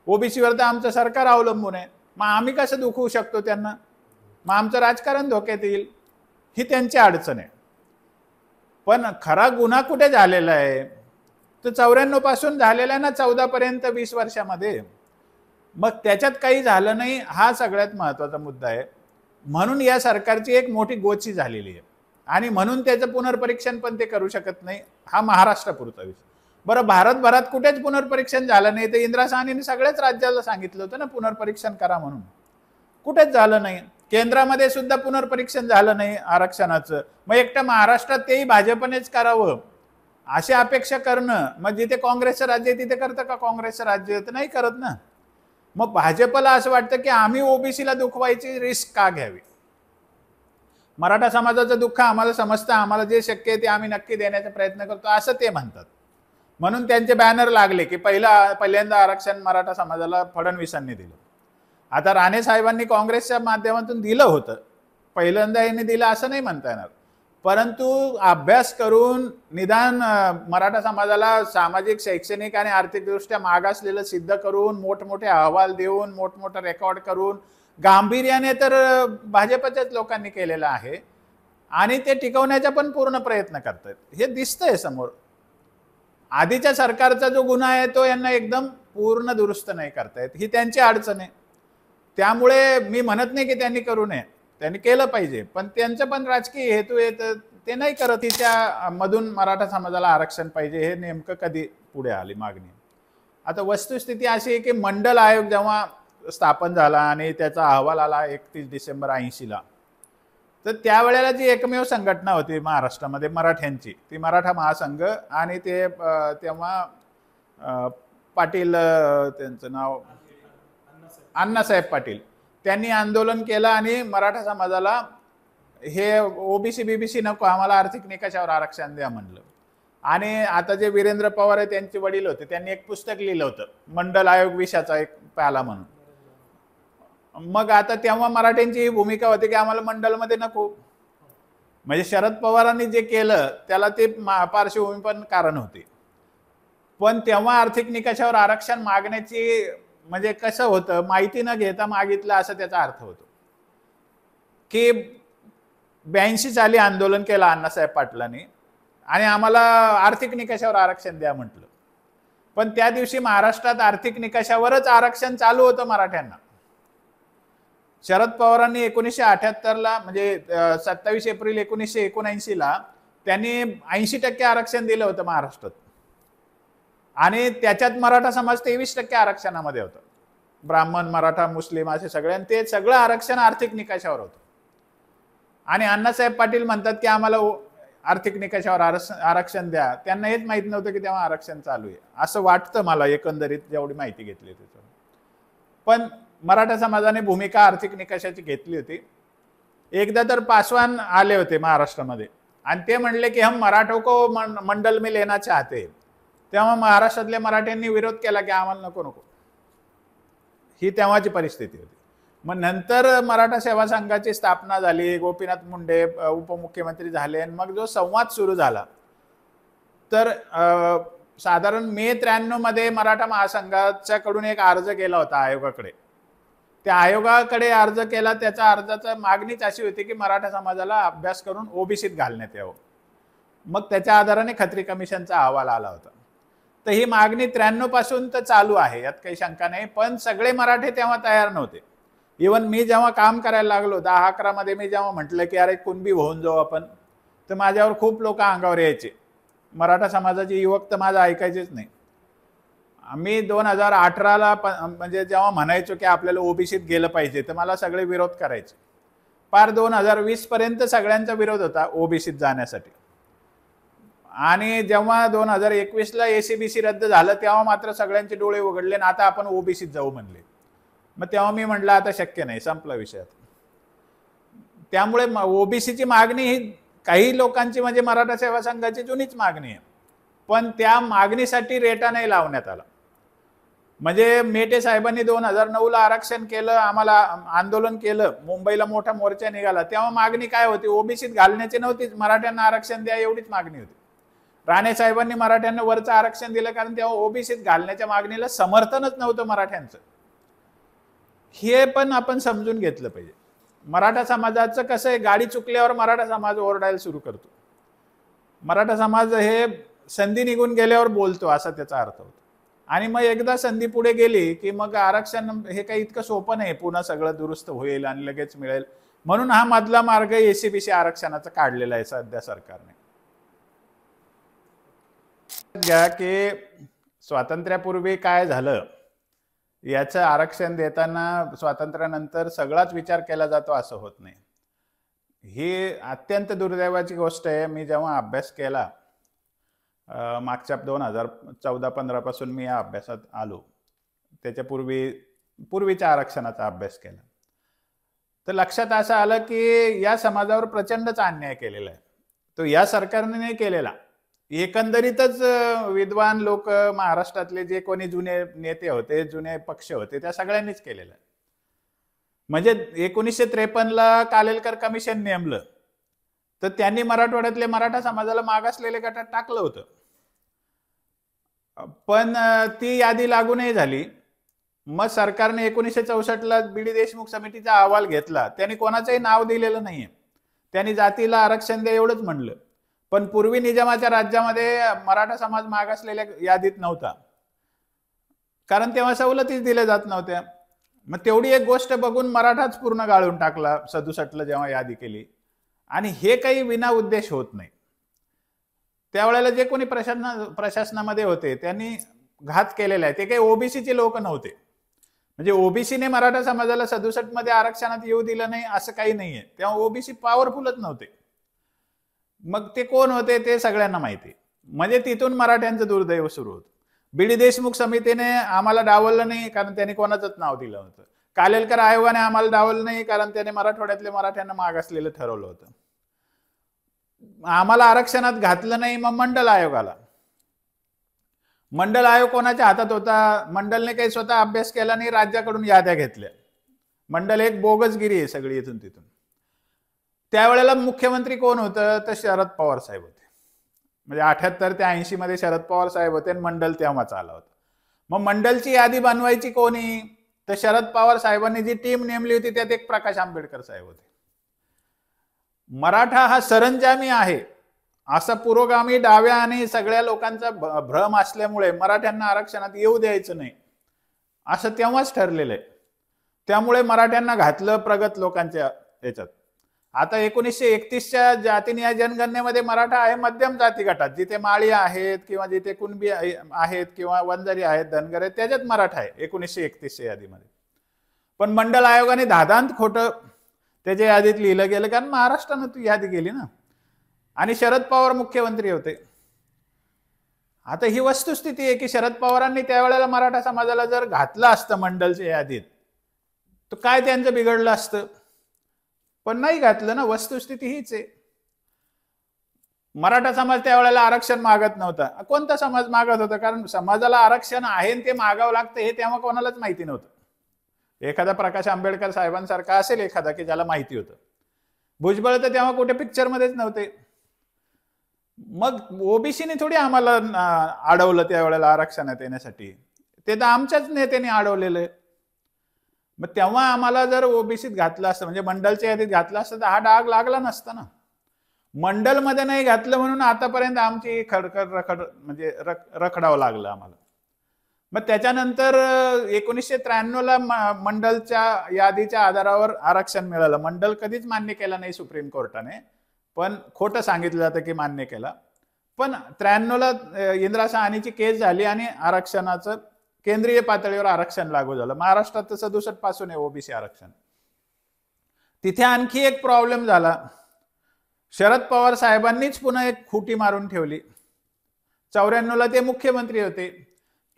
ओबीसीवर तर आमचं सरकार अवलंबून आहे, मग आम्ही कसं दुखवू शकतो त्यांना? मग आमचं राजकारण धोक्यात येईल, ही त्यांची अडचण आहे. पण खरा गुन्हा कुठे झालेला आहे? तो 94 पासून झालेला आहे ना, 14 पर्यंत 20 वर्षामध्ये. मग त्याच्यात काही झालं नाही, हा सगळ्यात महत्वाचा मुद्दा आहे. म्हणून या सरकारची एक मोठी गोची झालेली आहे आणि म्हणून त्याचं पुनर्परीक्षण पण ते करू शकत नाही. हा महाराष्ट्रापुरता विषय. बरं, भारतभरात कुठेच पुनर्परीक्षण झालं नाही. तर इंदिरा साहनीने सगळ्याच राज्याला सांगितलं होतं ना पुनर्परीक्षण करा म्हणून, कुठेच झालं नाही. केंद्रामध्ये सुद्धा पुनर्परीक्षण झालं नाही आरक्षणाचं. मग एकट्या महाराष्ट्रात तेही भाजपनेच करावं अशी अपेक्षा करणं, मग जिथे काँग्रेसचं राज्य आहे तिथे करतं का काँग्रेसचं राज्य? तर नाही करत ना. मग भाजपला असं वाटतं की आम्ही ओबीसीला दुखवायची रिस्क का घ्यावी? मराठा समाजाचं दुःख आम्हाला समजतं, आम्हाला जे शक्य आहे ते आम्ही नक्की देण्याचा प्रयत्न करतो असं ते म्हणतात. म्हणून त्यांचे बॅनर लागले की पहिल्यांदा आरक्षण मराठा समाजाला फडणवीसांनी दिलं. आता राणे साहेबांनी काँग्रेसच्या माध्यमातून दिलं होतं, पहिल्यांदा यांनी दिलं असं नाही म्हणता येणार. परंतु अभ्यास करून निदान मराठा समाजाला सामाजिक, शैक्षणिक आणि आर्थिकदृष्ट्या मागासलेलं सिद्ध करून, मोठमोठे अहवाल देऊन, मोठमोठं रेकॉर्ड करून गांभीर्याने तर भाजपच्याच लोकांनी केलेलं आहे आणि ते टिकवण्याचा पण पूर्ण प्रयत्न करतात, हे दिसतंय समोर. आधीच्या सरकारचा जो गुन्हा आहे तो यांना एकदम पूर्ण दुरुस्त नाही करतायत, ही त्यांची अडचण आहे. त्यामुळे मी म्हणत नाही की त्यांनी करू नये, त्यांनी केलं पाहिजे, पण त्यांचं पण राजकीय हेतू आहे, तर ते नाही करत. तिच्या मधून मराठा समाजाला आरक्षण पाहिजे हे नेमकं कधी पुढे आली मागणी. आता वस्तुस्थिती अशी आहे की मंडल आयोग जेव्हा स्थापन झाला आणि त्याचा अहवाल आला 31 डिसेंबर 80ला, तर त्यावेळेला जी एकमेव संघटना होती महाराष्ट्रामध्ये मराठ्यांची, ती मराठा महासंघ, आणि ते तेव्हा पाटील, त्यांचं नाव अण्णासाहेब पाटील, त्यांनी आंदोलन केलं आणि मराठा समाजाला हे ओबीसी बीबीसी नको, आम्हाला आर्थिक निकषावर आरक्षण द्या म्हणलं. आणि आता जे वीरेंद्र पवार आहे त्यांचे वडील होते, त्यांनी एक पुस्तक लिहिलं होतं मंडल आयोग विषयाचा एक प्याला म्हणून. मग आता तेव्हा मराठ्यांची ही भूमिका होती की आम्हाला मंडलमध्ये नको. म्हणजे शरद पवारांनी जे केलं त्याला ते पार्श्वभूमी पण कारण होते. पण तेव्हा आर्थिक निकषावर आरक्षण मागण्याची म्हणजे कसं होतं, माहिती न घेता मागितलं असं त्याचा अर्थ होतो. की 82 साली आंदोलन केलं अण्णासाहेब पाटलांनी आणि आम्हाला आर्थिक निकषावर आरक्षण द्या म्हटलं. पण त्या दिवशी महाराष्ट्रात आर्थिक निकषावरच आरक्षण चालू होतं मराठ्यांना. शरद पवारांनी 1978ला म्हणजे 27 एप्रिल 1979ला त्यांनी 80% आरक्षण दिलं होतं महाराष्ट्रात आणि त्याच्यात मराठा समाज 23% आरक्षणामध्ये होतं. ब्राह्मण, मराठा, मुस्लिम असे सगळे, आणि ते सगळं आरक्षण आर्थिक निकषावर होतं. आणि अण्णासाहेब पाटील म्हणतात की आम्हाला आर्थिक निकषावर आरक्षण द्या. त्यांना हेच माहित नव्हतं की तेव्हा आरक्षण चालू आहे असं वाटतं मला, एकंदरीत जेवढी माहिती घेतली त्याच्यावर. पण मराठा समाजाने भूमिका आर्थिक निकषाची घेतली होती एकदा तर पासवान आले होते महाराष्ट्रामध्ये आणि ते म्हणले की हम मराठों को मंडल में लेना चाहते हैं. तेव्हा महाराष्ट्रातल्या मराठ्यांनी विरोध केला की आम्हाला नको नको. ही तेव्हाची परिस्थिती होती. मग नंतर मराठा सेवा संघाची स्थापना झाली, गोपीनाथ मुंडे उपमुख्यमंत्री झाले आणि मग जो संवाद सुरू झाला तर साधारण मे 93 मध्ये मराठा महासंघाच्याकडून एक अर्ज केला होता आयोगाकडे. त्या आयोगाकडे अर्ज केला, त्याच्या अर्जाचा मागणीच अशी होती की मराठा समाजाला अभ्यास करून ओबीसीत घालण्यात यावं. मग त्याच्या आधाराने खत्री कमिशनचा अहवाल आला होता. तर ही मागणी 93 पासून तर चालू आहे, यात काही शंका नाही. पण सगळे मराठे तेव्हा तयार नव्हते. इवन मी जेव्हा काम करायला लागलो 10-11 मध्ये, मी जेव्हा म्हटलं की अरे कुणबी होऊन जाऊ आपण, तर माझ्यावर खूप लोक अंगावर यायचे. मराठा समाजाचे युवक तर माझं ऐकायचेच नाही. मी 2018ला म्हणजे जेव्हा म्हणायचो की आपल्याला ओबीसीत गेलं पाहिजे, तर मला सगळे विरोध करायचे. पार 2020 पर्यंत सगळ्यांचा विरोध होता ओबीसीत जाण्यासाठी. आणि जेव्हा 2021ला एसीबीसी रद्द झालं तेव्हा मात्र सगळ्यांचे डोळे उघडले आणि आता आपण ओबीसीत जाऊ म्हणले. मग तेव्हा मी म्हटलं आता शक्य नाही, संपला विषय. त्यामुळे ओबीसीची मागणी ही काही लोकांची म्हणजे मराठा सेवा संघाची जुनीच मागणी आहे, पण त्या मागणीसाठी रेटा नाही लावण्यात आला. म्हणजे मेटे साहेबांनी 2009ला आरक्षण केलं, आम्हाला आंदोलन केलं, मुंबईला मोठा मोर्चा निघाला. तेव्हा मागणी काय होती? ओबीसीत घालण्याची नव्हतीच, मराठ्यांना आरक्षण द्या एवढीच मागणी होती. राणे साहेबांनी मराठ्यांना वरचं आरक्षण दिलं कारण तेव्हा ओबीसीत घालण्याच्या मागणीला समर्थनच नव्हतं मराठ्यांचं. हे पण आपण समजून घेतलं पाहिजे. मराठा समाजाचं कसं आहे, गाडी चुकल्यावर मराठा समाज ओरडायला सुरू करतो. मराठा समाज हे संधी निघून गेल्यावर बोलतो असा त्याचा अर्थ होतो. आणि मग एकदा संधी पुढे गेली की मग आरक्षण हे काही इतकं सोपं नाही, पुन्हा सगळं दुरुस्त होईल आणि लगेच मिळेल. म्हणून हा मधला मार्ग एसीबीसी आरक्षणाचा काढलेला आहे सध्या सरकारने. घ्या की स्वातंत्र्यापूर्वी काय झालं याचं आरक्षण देताना स्वातंत्र्यानंतर सगळाच विचार केला जातो असं होत नाही. ही अत्यंत दुर्दैवाची गोष्ट आहे. मी जेव्हा अभ्यास केला मागच्या 2014-15 पासून मी या अभ्यासात आलो, त्याच्या पूर्वीच्या आरक्षणाचा अभ्यास केला, तर लक्षात असं आलं की या समाजावर प्रचंडच अन्याय केलेला आहे. तो या सरकारने नाही केलेला, एकंदरीतच विद्वान लोक महाराष्ट्रातले जे कोणी जुने नेते होते, जुने पक्ष होते, त्या सगळ्यांनीच केलेलं आहे. म्हणजे 1953ला कालेलकर कमिशन नेमलं तर त्यांनी मराठवाड्यातले मराठा समाजाला मागासलेल्या गटात टाकलं होतं, पण ती यादी लागू नाही झाली. मग सरकारने 1964ला बीडी देशमुख समितीचा अहवाल घेतला. त्यांनी कोणाचंही नाव दिलेलं नाहीये, त्यांनी जातीला आरक्षण द्या एवढंच म्हणलं. पण पूर्वी निजामाच्या राज्यामध्ये मराठा समाज मागासलेल्या यादीत नव्हता, कारण तेव्हा सवलतीच दिल्या जात नव्हत्या. मग तेवढी एक गोष्ट बघून मराठाच पूर्ण गाळून टाकला 67ला जेव्हा यादी केली. आणि हे काही विना उद्देश होत नाही. त्यावेळेला जे कोणी प्रशासनामध्ये होते त्यांनी घात केलेला आहे. ते काही ओबीसीचे लोक नव्हते. म्हणजे ओबीसीने मराठा समाजाला 67 मध्ये आरक्षणात येऊ दिलं नाही असं काही नाहीये. तेव्हा ओबीसी पॉवरफुलच नव्हते. मग ते कोण होते ते सगळ्यांना माहिती. म्हणजे तिथून मराठ्यांचं दुर्दैव सुरू होतं. बीडी देशमुख समितीने आम्हाला डावललं नाही कारण त्यांनी कोणाचंच नाव दिलं होतं. कालेलकर आयोगाने आम्हाला डावललं नाही कारण त्याने मराठवाड्यातल्या मराठ्यांना मागासलेलं ठरवलं होतं. आम्हाला आरक्षणात घातलं नाही मग मंडल आयोगाला. मंडल आयोग कोणाच्या हातात होता? मंडलने काही स्वतः अभ्यास केला नाही, राज्याकडून याद्या घेतल्या. मंडल एक बोगसगिरी आहे सगळी इथून तिथून. त्यावेळेला मुख्यमंत्री कोण होतं? तर शरद पवार साहेब होते. म्हणजे 78 ते 80 मध्ये शरद पवार साहेब होते आणि मंडल तेव्हाच आला होता. मग मंडलची यादी बनवायची कोणी? तर शरद पवार साहेबांनी जी टीम नेमली होती त्यात एक प्रकाश आंबेडकर साहेब होते. मराठा हा सरंजामी आहे असा पुरोगामी डाव्या आणि सगळ्या लोकांचा भ्रम असल्यामुळे मराठ्यांना आरक्षणात येऊ द्यायचं नाही असं तेव्हाच ठरलेलं आहे. त्यामुळे मराठ्यांना घातलं प्रगत लोकांच्या याच्यात. आता 1931च्या जातीनिहाय जनगणनेमध्ये मराठा आहे मध्यम जाती गटात, जिथे माळी आहेत किंवा जिथे कुणबी आहेत किंवा वंजारी आहेत, धनगर आहेत, त्याच्यात मराठा आहे 1931च्या यादीमध्ये. पण मंडल आयोगाने धादांत खोटं त्याच्या यादीत लिहिलं गेलं कारण महाराष्ट्रानं ती यादी गेली ना, आणि शरद पवार मुख्यमंत्री होते. आता ही वस्तुस्थिती आहे की शरद पवारांनी त्यावेळेला मराठा समाजाला जर घातलं असतं मंडलच्या यादीत तर काय त्यांचं बिघडलं असतं? पण नाही घातलं ना, वस्तुस्थिती हीच आहे. मराठा समाज त्यावेळेला आरक्षण मागत नव्हता. कोणता समाज मागत होता? कारण समाजाला आरक्षण आहे ते मागावं लागतं हे तेव्हा कोणालाच माहिती नव्हतं. एखादा प्रकाश आंबेडकर साहेबांसारखा असेल एखादा की ज्याला माहिती होतं. भुजबळ तर तेव्हा कुठे पिक्चरमध्येच नव्हते. मग ओबीसीने थोडी आम्हाला अडवलं त्यावेळेला आरक्षणात येण्यासाठी, ते तर आमच्याच नेत्यांनी अडवलेलं आहे. मग तेव्हा आम्हाला जर ओबीसीत घातलं असतं, म्हणजे मंडलच्या यादीत घातलं असतं, तर हा डाग लागला नसता ना. मंडलमध्ये नाही घातलं म्हणून आतापर्यंत आमची खडखड रखड म्हणजे रखडावं लागलं आम्हाला. मग त्याच्यानंतर 1993ला मंडलच्या यादीच्या आधारावर आरक्षण मिळालं. मंडल कधीच मान्य केला नाही सुप्रीम कोर्टाने, पण खोटं सांगितलं जातं की मान्य केला. पण 93ला इंदिरा साहनीची केस झाली आणि आरक्षणाचं केंद्रीय पातळीवर आरक्षण लागू झालं. महाराष्ट्रात तर 67 पासून आहे ओबीसी आरक्षण. तिथे आणखी एक प्रॉब्लेम झाला. शरद पवार साहेबांनीच पुन्हा एक खुटी मारून ठेवली. 94ला ते मुख्यमंत्री होते.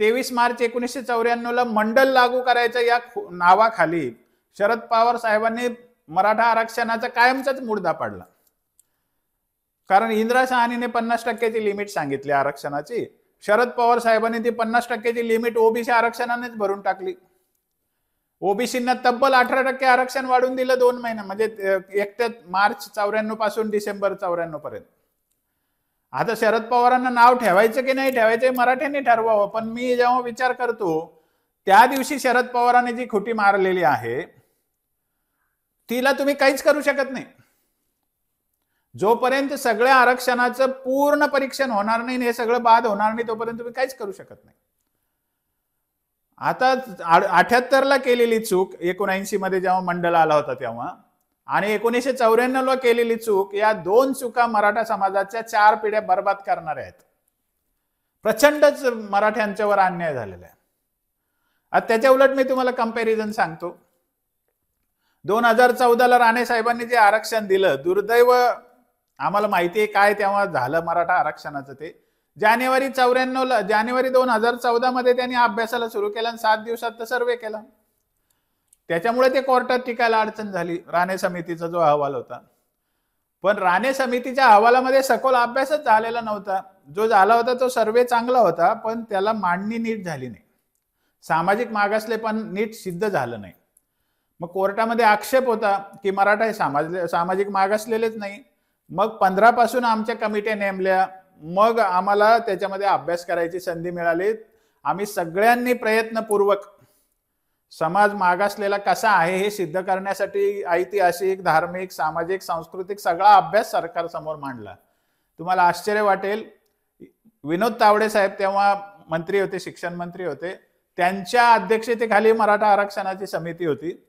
23 मार्च 1994ला मंडल लागू करायचं या नावाखाली शरद पवार साहेबांनी मराठा आरक्षणाचा कायमचाच मुद्दा पाडला. कारण इंदिरा साहनीने 50%ची लिमिट सांगितली आरक्षणाची. शरद पवार साहेबांनी ती 50%ची लिमिट ओबीसी आरक्षणानेच भरून टाकली. ओबीसींना तब्बल 18% आरक्षण वाढून दिलं 2 महिने, म्हणजे 1 मार्च 94 पासून डिसेंबर 94 पर्यंत. आता शरद पवारांना नाव ठेवायचं की नाही ठेवायचं मराठ्यांनी ठरवावं. पण मी जेव्हा विचार करतो त्या दिवशी शरद पवारांनी जी खुटी मारलेली आहे तिला तुम्ही काहीच करू शकत नाही. जोपर्यंत सगळ्या आरक्षणाचं पूर्ण परीक्षण होणार नाही, हे सगळं बाद होणार नाही, तोपर्यंत तुम्ही काहीच करू शकत नाही. आता 78ला केलेली चूक 79 मध्ये जेव्हा मंडल आला होता तेव्हा, आणि 1994ला केलेली चूक, या 2 चुका मराठा समाजाच्या 4 पिढ्या बर्बाद करणाऱ्या आहेत. प्रचंडच मराठ्यांच्यावर अन्याय झालेला आहे. आता त्याच्या उलट मी तुम्हाला कंपॅरिझन सांगतो. 2014ला राणे साहेबांनी जे आरक्षण दिलं, दुर्दैव आम्हाला माहिती आहे काय तेव्हा झालं मराठा आरक्षणाचं. ते जानेवारी 2014 मध्ये त्यांनी अभ्यासाला सुरू केला आणि 7 दिवसात सर्वे केला. त्याच्यामुळे ते कोर्टात टिकायला अडचण झाली. राणे समितीचा जो अहवाल होता, पण राणे समितीच्या अहवालामध्ये सखोल अभ्यासच झालेला नव्हता. जो झाला होता तो सर्वे चांगला होता, पण त्याला मांडणी नीट झाली नाही. सामाजिक मागासले पण नीट सिद्ध झालं नाही. मग कोर्टामध्ये आक्षेप होता की मराठा हे सामाजिक मागासलेलेच नाही. मग 15 पासून आमच्या कमिट्या नेमल्या. मग आम्हाला त्याच्यामध्ये अभ्यास करायची संधी मिळाली. आम्ही सगळ्यांनी प्रयत्नपूर्वक समाज मागासलेला कसा आहे हे सिद्ध करण्यासाठी ऐतिहासिक, धार्मिक, सामाजिक, सांस्कृतिक सगळा अभ्यास सरकार समोर मांडला. तुम्हाला आश्चर्य वाटेल, विनोद तावडे साहेब तेव्हा मंत्री होते, शिक्षण मंत्री होते. त्यांच्या अध्यक्षतेखाली मराठा आरक्षणाची समिती होती.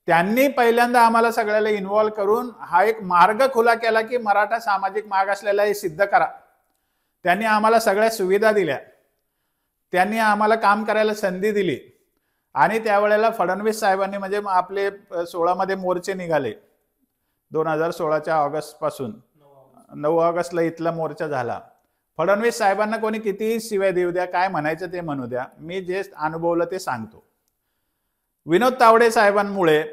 त्यांनी पहिल्यांदा आम्हाला सगळ्याला इन्व्हॉल्व करून हा एक मार्ग खुला केला की मराठा सामाजिक मागासलेला हे सिद्ध करा. त्यांनी आम्हाला सगळ्या सुविधा दिल्या, त्यांनी आम्हाला काम करायला संधी दिली. आणि त्यावेळेला फडणवीस साहेबांनी, म्हणजे आपले 16 मध्ये मोर्चे निघाले. 2016च्या ऑगस्ट पासून 9 ऑगस्टला इथला मोर्चा झाला. फडणवीस साहेबांना कोणी कितीही शिव्या देऊ द्या, काय म्हणायचं ते म्हणू द्या, मी जे अनुभवलं ते सांगतो. विनोद तावडे साहेबांमुळे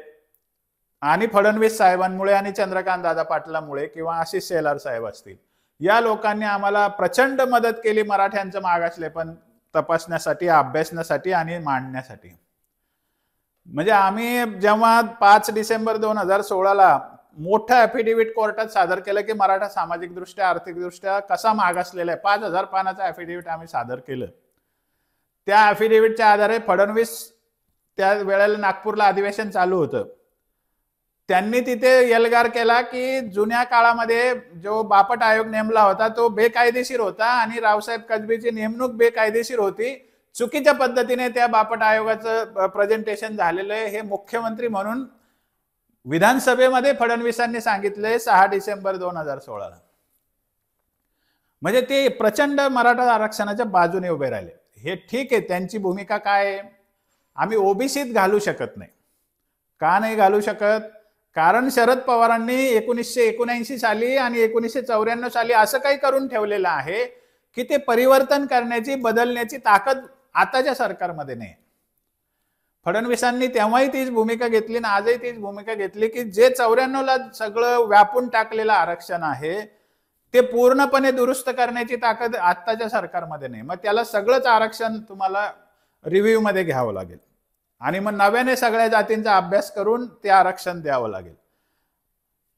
आणि फडणवीस साहेबांमुळे आणि चंद्रकांत दादा पाटलामुळे किंवा आशिष शेलार साहेब असतील, या लोकांनी आम्हाला प्रचंड मदत केली मराठ्यांचं मागासलेपण तपासण्यासाठी, अभ्यासण्यासाठी आणि मांडण्यासाठी. म्हणजे आम्ही जेव्हा 5 डिसेंबर 2016ला मोठं ॲफिडेव्हिट कोर्टात सादर केलं की मराठा सामाजिक दृष्ट्या, आर्थिक दृष्ट्या कसा मागासलेला आहे, 5000 पानाचं ॲफिडेव्हिट आम्ही सादर केलं. त्या ॲफिडेव्हिटच्या आधारे फडणवीस, त्या वेळेला नागपूरला अधिवेशन चालू होतं, त्यांनी तिथे एल्गार केला की जुन्या काळामध्ये जो बापट आयोग नेमला होता तो बेकायदेशीर होता आणि रावसाहेब कसबेची नेमणूक बेकायदेशीर होती. चुकीच्या पद्धतीने त्या बापट आयोगाचं प्रेझेंटेशन झालेलं आहे हे मुख्यमंत्री म्हणून विधानसभेमध्ये फडणवीसांनी सांगितलंय 6 डिसेंबर 2016ला. म्हणजे ते प्रचंड मराठा आरक्षणाच्या बाजूने उभे राहिले. हे ठीक आहे, त्यांची भूमिका काय आहे, आम्ही ओबीसीत घालू शकत नाही. का नाही घालू शकत? कारण शरद पवारांनी 1979 साली आणि 1994 साली असं काही करून ठेवलेलं आहे की ते परिवर्तन करण्याची, बदलण्याची ताकद आताच्या सरकारमध्ये नाही. फडणवीसांनी तेव्हाही तीच भूमिका घेतली आणि आजही तीच भूमिका घेतली की जे 94ला सगळं व्यापून टाकलेलं आरक्षण आहे ते पूर्णपणे दुरुस्त करण्याची ताकद आत्ताच्या सरकारमध्ये नाही. मग त्याला सगळंच आरक्षण तुम्हाला रिव्ह्यू मध्ये घ्यावं लागेल आणि मग नव्याने सगळ्या जातींचा अभ्यास करून ते आरक्षण द्यावं लागेल.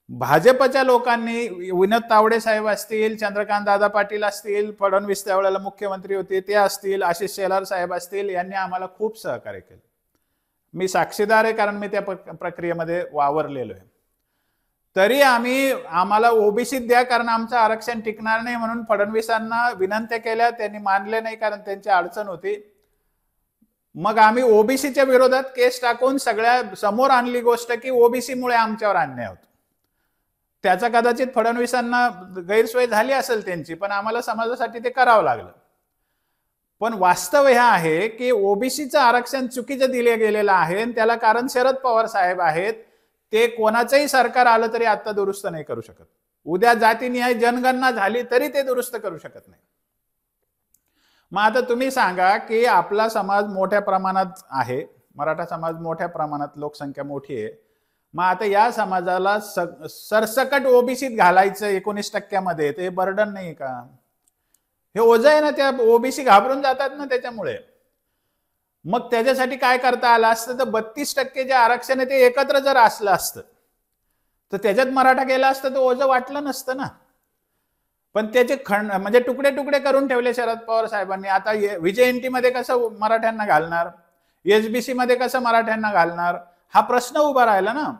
भाजपच्या लोकांनी, विनोद तावडे साहेब असतील, चंद्रकांत दादा पाटील असतील, फडणवीस त्यावेळेला मुख्यमंत्री होते ते असतील, आशिष शेलार साहेब असतील, यांनी आम्हाला खूप सहकार्य केलं. मी साक्षीदार आहे कारण मी त्या प्रक्रियेमध्ये वावरलेलो आहे. तरी आम्हाला ओबीसीत द्या कारण आमचं आरक्षण टिकणार नाही म्हणून फडणवीसांना विनंत्या केल्या, त्यांनी मानले नाही कारण त्यांची अडचण होती. मग आम्ही ओबीसीच्या विरोधात केस टाकून सगळ्या समोर आणली गोष्ट की ओबीसी मुळे आमच्यावर अन्याय होतो. त्याचा कदाचित फडणवीसांना गैरसोय झाली असेल त्यांची, पण आम्हाला समाजासाठी ते करावं लागलं. पण वास्तव हे आहे की ओबीसीचं आरक्षण चुकीचं दिले गेलेलं आहे आणि त्याला कारण शरद पवार साहेब आहेत. ते कोणाचंही सरकार आलं तरी आता दुरुस्त नाही करू शकत. उद्या जातीनिहाय जनगणना झाली तरी ते दुरुस्त करू शकत नाही. मग आता तुम्ही सांगा की आपला समाज मोठ्या प्रमाणात आहे, मराठा समाज मोठ्या प्रमाणात, लोकसंख्या मोठी आहे. मग आता या समाजाला सरसकट ओबीसीत घालायचं 19% ते बर्डन नाही का? हे ओझं आहे ना, त्या ओबीसी घाबरून जातात ना त्याच्यामुळे. मग त्याच्यासाठी काय करता आलं असतं तर 32% जे आरक्षण आहे ते एकत्र जर असलं असतं तर त्याच्यात मराठा गेला असतं तर ओझं वाटलं नसतं ना. पण त्याचे म्हणजे तुकडे तुकडे करून ठेवले शरद पवार साहेबांनी. आता व्हीजेएनटी मध्ये कसं मराठ्यांना घालणार, एसबीसी मध्ये कसं मराठ्यांना घालणार, हा प्रश्न उभा राहिला ना.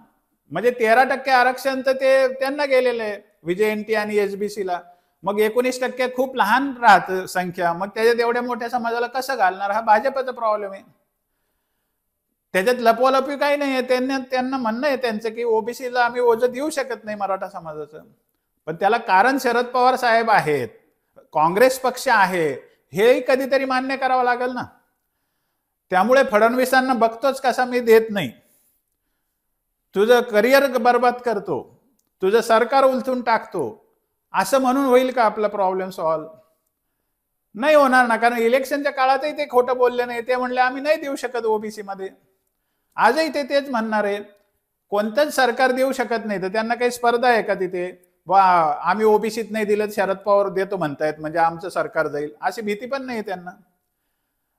म्हणजे 13% आरक्षण तर ते त्यांना गेलेलं आहे व्हीजेएनटी आणि एसबीसीला. मग 19% खूप लहान राहत संख्या, मग त्याच्यात एवढ्या मोठ्या समाजाला कसं घालणार, हा भाजपचा प्रॉब्लेम आहे. त्याच्यात लपवालपी काही नाही आहे. त्यांना म्हणणं आहे त्यांचं की ओबीसीला आम्ही ओझं देऊ शकत नाही मराठा समाजाचं. पण त्याला कारण शरद पवार साहेब आहेत, काँग्रेस पक्ष आहे, हेही कधीतरी मान्य करावं लागेल ना. त्यामुळे फडणवीसांना बघतोच कसा मी देत नाही, तुझं करिअर बर्बाद करतो, तुझं सरकार उलथून टाकतो, असं म्हणून होईल का आपला प्रॉब्लेम सॉल्व्ह? नाही होणार ना. कारण इलेक्शनच्या काळातही ते खोटं बोलले नाही. ते म्हणले आम्ही नाही देऊ शकत ओबीसी मध्ये. आजही ते तेच म्हणणार आहे. कोणतंच सरकार देऊ शकत नाही तर त्यांना काही स्पर्धा आहे का तिथे? वा आम्ही ओबीसीत नाही दिलं, शरद पवार देतो म्हणतायत म्हणजे आमचं सरकार जाईल, अशी भीती पण नाही त्यांना.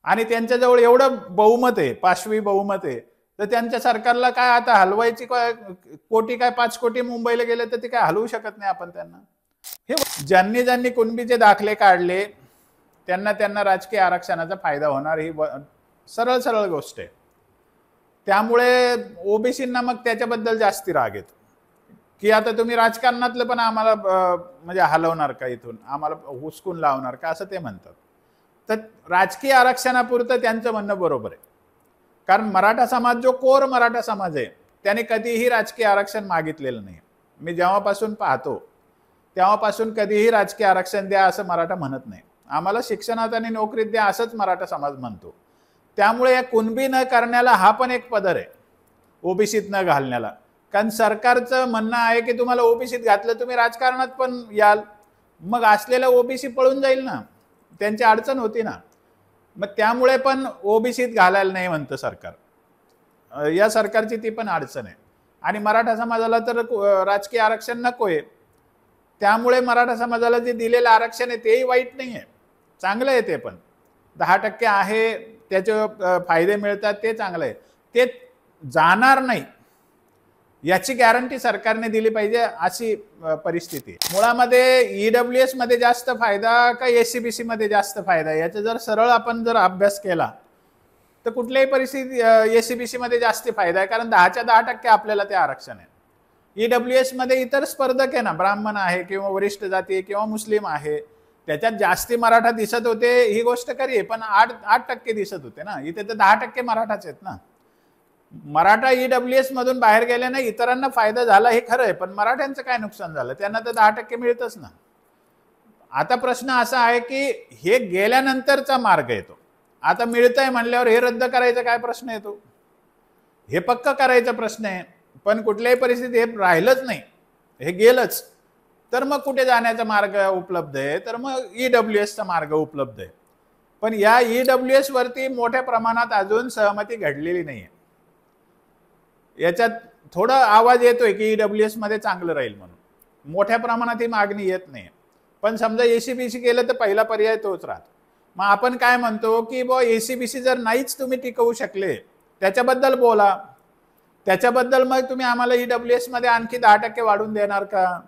आणि त्यांच्याजवळ एवढं बहुमत आहे, 5वी बहुमत आहे, तर त्यांच्या सरकारला काय आता हलवायची कोटी काय 5 कोटी मुंबईला गेले तर ते काय हलवू शकत नाही आपण त्यांना. हे ज्यांनी कुणबीचे दाखले काढले त्यांना राजकीय आरक्षणाचा फायदा होणार, ही सरळ गोष्ट आहे. त्यामुळे ओबीसींना मग त्याच्याबद्दल जास्ती राग येतो की आता तुम्ही राजकारणातलं पण आम्हाला म्हणजे हलवणार का, इथून आम्हाला हुसकून लावणार का, असं ते म्हणतात. तर राजकीय आरक्षणापुरतं त्यांचं म्हणणं बरोबर आहे. कारण मराठा समाज जो कोर मराठा समाज आहे त्याने कधीही राजकीय आरक्षण मागितलेलं नाही. मी जेव्हापासून पाहतो तेव्हापासून कधीही राजकीय आरक्षण द्या असं मराठा म्हणत नाही. आम्हाला शिक्षणात आणि नोकरीत द्या असंच मराठा समाज म्हणतो. त्यामुळे या कुणबी न करण्याला हा पण एक पदर आहे ओबीसीत न घालण्याला. कारण सरकारचं म्हणणं आहे की तुम्हाला ओबीसीत घातलं तुम्ही राजकारणात पण याल, मग असलेला ओबीसी पळून जाईल ना, त्यांची अडचण होती ना. मग त्यामुळे पण ओबीसीत घालायला नाही म्हणतं सरकार. या सरकारची ती पण अडचण आहे. आणि मराठा समाजाला तर राजकीय आरक्षण नकोय. त्यामुळे मराठा समाजाला जे दिलेलं आरक्षण आहे तेही वाईट नाही आहे, चांगलं आहे. ते पण 10% आहे, त्याचे फायदे मिळतात, ते चांगलं आहे. ते जाणार नाही याची गॅरंटी सरकारने दिली पाहिजे, अशी परिस्थिती. मुळामध्ये ईडब्ल्यूएस मध्ये जास्त फायदा का एससीबीसी मध्ये जास्त फायदा, याचा जर सरळ आपण जर अभ्यास केला तर कुठल्याही परिस्थितीत एससीबीसी मध्ये जास्त फायदा आहे. कारण 10च्या 10% आपल्याला ते आरक्षण आहे. ईडब्ल्यूएस मध्ये इतर स्पर्धक आहे ना, ब्राह्मण आहे किंवा वरिष्ठ जाती आहे किंवा मुस्लिम आहे, त्याच्यात जास्ती मराठा दिसत होते, ही गोष्ट खरी आहे. पण 8% दिसत होते ना, इथे तर 10% मराठाच आहेत ना. मराठा ईडब्ल्यूएस मधून बाहेर गेले नाही, इतरांना फायदा झाला हे खरं आहे, पण मराठ्यांचं काय नुकसान झालं? त्यांना तर 10% मिळतच ना. आता प्रश्न असा आहे की हे गेल्यानंतरचा मार्ग येतो. आता मिळतंय म्हणल्यावर हे रद्द करायचा काय प्रश्न येतो? हे पक्क करायचा प्रश्न आहे. पण कुठल्याही परिस्थितीत हे राहिलंच नाही, हे गेलंच, तर मग कुठे जाण्याचा मार्ग उपलब्ध आहे? तर मग ईडब्ल्यूएसचा मार्ग उपलब्ध आहे. पण या EWS वरती मोठ्या प्रमाणात अजून सहमती घडलेली नाहीये. याच्यात थोडा आवाज येतोय की EWS मध्ये चांगलं राहील म्हणून, मोठ्या प्रमाणात ही मागणी येत नाही. पण समजा एसीबीसी केलं तर पहिला पर्याय तोच राहतो. मग आपण काय म्हणतो की एसीबीसी जर नाहीच तुम्ही टिकवू शकले, त्याच्याबद्दल बोला. त्याच्याबद्दल मग तुम्ही आम्हाला EWS मध्ये आणखी 10% वाढून देणार का?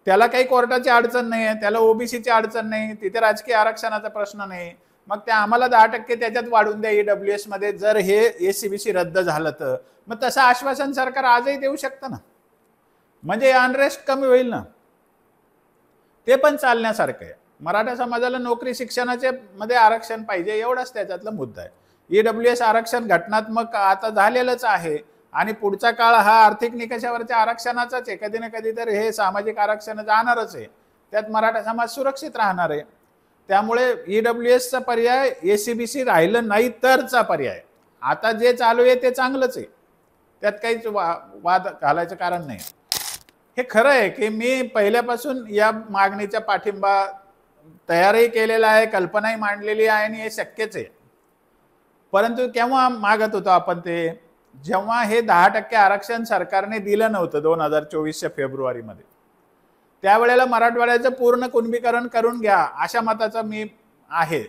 त्याला काही कोर्टाची अडचण नाही आहे, त्याला ओबीसीची अडचण नाही, तिथे राजकीय आरक्षणाचा प्रश्न नाही. मग ते आम्हाला 10% त्याच्यात वाढून द्या EWS मध्ये, जर हे एसीबीसी रद्द झालं तर. मग तसं आश्वासन सरकार आजही देऊ शकतं ना, म्हणजे अनरेस्ट कमी होईल ना. ते पण चालण्यासारखं आहे. मराठा समाजाला नोकरी शिक्षणाचे मध्ये आरक्षण पाहिजे, एवढाच त्याच्यातला मुद्दा आहे. EWS आरक्षण घटनात्मक आता झालेलंच आहे आणि पुढचा काळ हा आर्थिक निकषावरच्या आरक्षणाचाच आहे. कधी ना कधी तर हे सामाजिक आरक्षण जाणारच आहे, त्यात मराठा समाज सुरक्षित राहणार आहे. त्यामुळे EWSचा पर्याय एसीबीसी राहिलं नाही तरचा पर्याय. आता जे चालू आहे ते चांगलंच आहे, त्यात काहीच वाद घालायचं कारण नाही. हे खरं आहे की मी पहिल्यापासून या मागणीचा पाठिंबा तयारही केलेला आहे, कल्पनाही मांडलेली आहे आणि हे शक्यच आहे. परंतु केव्हा मागत होतो आपण ते, जेव्हा हे 10% आरक्षण सरकारने दिलं नव्हतं 2024च्या फेब्रुवारीमध्ये, त्यावेळेला मराठवाड्याचं पूर्ण कुणबीकरण करून घ्या अशा मताचा मी आहे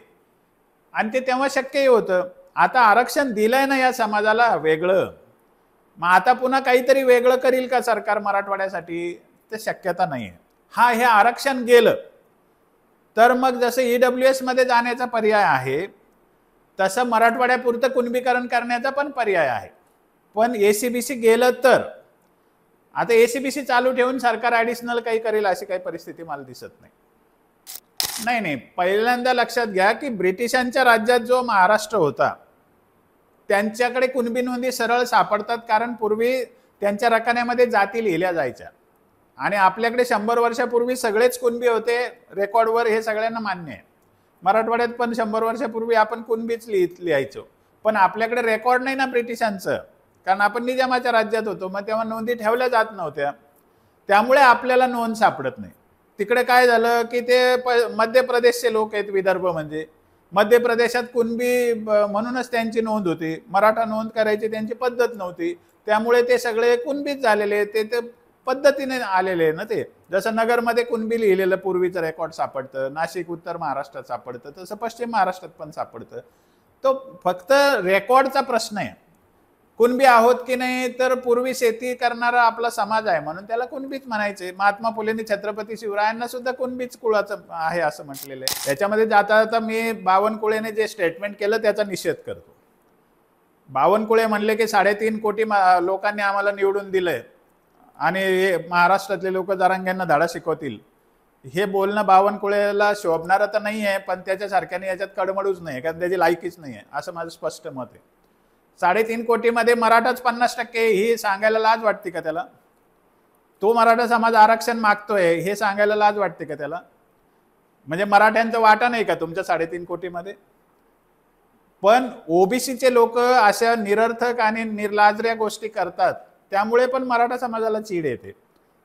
आणि ते तेव्हा शक्यही होतं. आता आरक्षण दिलंय ना या समाजाला वेगळं, मग आता पुन्हा काहीतरी वेगळं करील का सरकार मराठवाड्यासाठी? ते शक्यता नाही आहे. हे आरक्षण गेलं तर मग जसं EWS मध्ये जाण्याचा पर्याय आहे, तसं मराठवाड्यापुरतं कुणबीकरण करण्याचा पण पर्याय आहे. पण एसीबीसी गेलं तर आता एसीबीसी चालू ठेवून सरकार ॲडिशनल काही करेल अशी काही परिस्थिती मला दिसत नाही. नाही, पहिल्यांदा लक्षात घ्या की ब्रिटिशांच्या राज्यात जो महाराष्ट्र होता त्यांच्याकडे कुणबी नोंदी सरळ सापडतात, कारण पूर्वी त्यांच्या रकान्यामध्ये जाती लिहिल्या जायच्या आणि आपल्याकडे 100 वर्षापूर्वी सगळेच कुणबी होते रेकॉर्डवर, हे सगळ्यांना मान्य आहे. मराठवाड्यात पण 100 वर्षापूर्वी आपण कुणबीच लिहायचो, पण आपल्याकडे रेकॉर्ड नाही ना ब्रिटिशांचं, कारण आपण निजामाच्या राज्यात होतो. मग तेव्हा नोंदी ठेवल्या जात नव्हत्या, त्यामुळे आपल्याला नोंद सापडत नाही. तिकडे काय झालं की ते मध्य प्रदेशचे लोक आहेत, विदर्भ म्हणजे मध्य प्रदेशात कुणबी म्हणूनच त्यांची नोंद होती, मराठा नोंद करायची त्यांची पद्धत नव्हती, त्यामुळे ते सगळे कुणबीच झालेले, ते पद्धतीने आलेले ना. ते जसं नगरमध्ये कुणबी लिहिलेलं पूर्वीचं रेकॉर्ड सापडतं, नाशिक उत्तर महाराष्ट्रात सापडतं, तसं पश्चिम महाराष्ट्रात पण सापडतं. तो फक्त रेकॉर्डचा प्रश्न आहे. कुणबी आहोत की नाही, तर पूर्वी शेती करणारा आपला समाज आहे म्हणून त्याला कुणबीच म्हणायचे. महात्मा फुलेंनी छत्रपती शिवरायांना सुद्धा कुणबीच कुळाचं आहे असं म्हटलेलं आहे. त्याच्यामध्ये जाता जाता मी बावनकुळेने जे स्टेटमेंट केलं त्याचा निषेध करतो. बावनकुळे म्हणले की 3.5 कोटी लोकांनी आम्हाला निवडून दिलंय आणि महाराष्ट्रातले लोक जरांग्यांना धडा शिकवतील, हे बोलणं बावनकुळेला शोभणारं तर नाही आहे, पण त्याच्यासारख्याने याच्यात कडमडूच नाही, कारण त्याची लायकीच नाही आहे असं माझं स्पष्ट मत आहे. 3.5 कोटीमध्ये मराठाच 50%, ही सांगायला लाज वाटते का त्याला? तो मराठा समाज आरक्षण मागतोय हे सांगायला लाज वाटते का त्याला? म्हणजे मराठ्यांचा वाटा नाही का तुमच्या 3.5 कोटीमध्ये? पण ओबीसीचे लोक अशा निरर्थक आणि निर्लाजऱ्या गोष्टी करतात, त्यामुळे पण मराठा समाजाला चीड येते.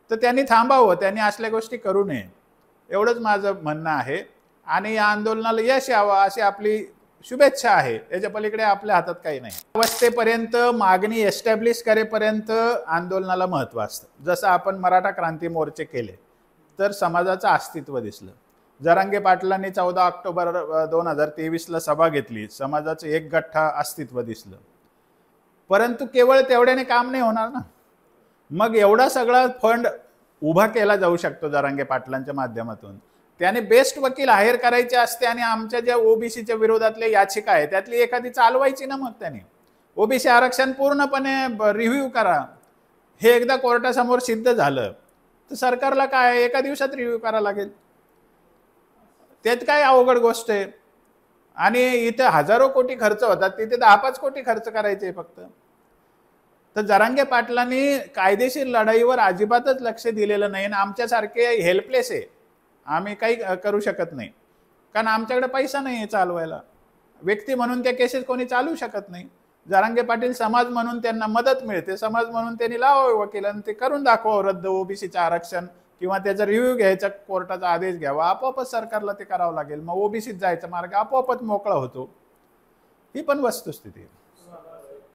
तर त्यांनी थांबावं, त्यांनी असल्या गोष्टी करू नये, एवढंच माझं म्हणणं आहे. आणि या आंदोलनाला यश यावं अशी आपली शुभेच्छा आहे, याच्या पलीकडे आपल्या हातात काही नाही. अवस्थेपर्यंत मागणी एस्टॅब्लिश करेपर्यंत आंदोलनाला महत्त्व असतं. जसं आपण मराठा क्रांती मोर्चे केले तर समाजाचं अस्तित्व दिसलं. जरांगे पाटलांनी 14 ऑक्टोबर 2023ला सभा घेतली, समाजाचं एक गठ्ठा अस्तित्व दिसलं. परंतु केवळ तेवढ्याने काम नाही होणार ना. मग एवढा सगळा फंड उभा केला जाऊ शकतो जरांगे पाटलांच्या माध्यमातून. त्याने बेस्ट वकील हायर करायचे असते आणि आमच्या ज्या ओबीसीच्या विरोधातल्या याचिका आहे त्यातली एखादी चालवायची ना. मग त्याने ओबीसी आरक्षण पूर्णपणे रिव्ह्यू करा. हे एकदा कोर्टासमोर सिद्ध झालं तर सरकारला काय एका दिवसात रिव्ह्यू करावं लागेल, त्यात काय अवघड गोष्ट आहे. आणि इथे हजारो कोटी खर्च होतात, तिथे 10-5 कोटी खर्च करायचे फक्त. तर जरांगे पाटलांनी कायदेशीर लढाईवर अजिबातच लक्ष दिलेलं नाही. आमच्यासारखे हेल्पलेस आहे, आम्ही काही करू शकत नाही, कारण आमच्याकडे पैसा नाही आहे चालवायला. व्यक्ती म्हणून त्या केसेस कोणी चालवू शकत नाही. जरांगे पाटील समाज म्हणून त्यांना मदत मिळते, समाज म्हणून त्यांनी लावावे वकील आणि ते करून दाखवावं रद्द ओबीसीचं आरक्षण किंवा त्याचा रिव्ह्यू घ्यायचा, कोर्टाचा आदेश घ्यावा, आपोआपच सरकारला ते करावं लागेल. मग ओबीसीत जायचा मार्ग आपोआपच मोकळा होतो. ही पण वस्तुस्थिती आहे.